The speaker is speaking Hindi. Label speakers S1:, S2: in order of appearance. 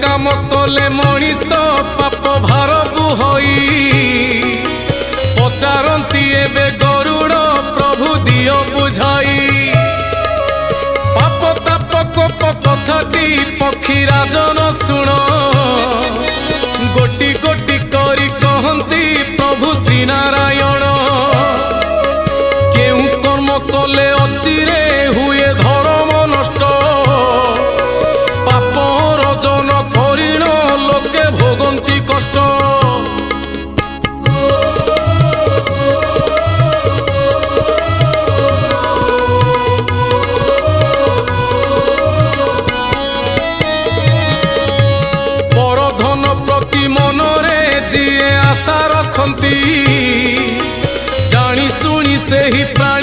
S1: काम कले मनीष पाप भार बुहई पचारती एबे गरुड़ प्रभु दियो बुझाई पाप ताप कोप कथाटी पक्षी राजन शुण गोटी गोटी करी कहती प्रभु श्रीनारायण केउ कर्म कले अचिरे हुए धर्म नष्ट पाप रजन करिण लोके भोगंती कष्ट परधन प्रति मनरे जीए आशा रखती जानी सुनी से ही प्राण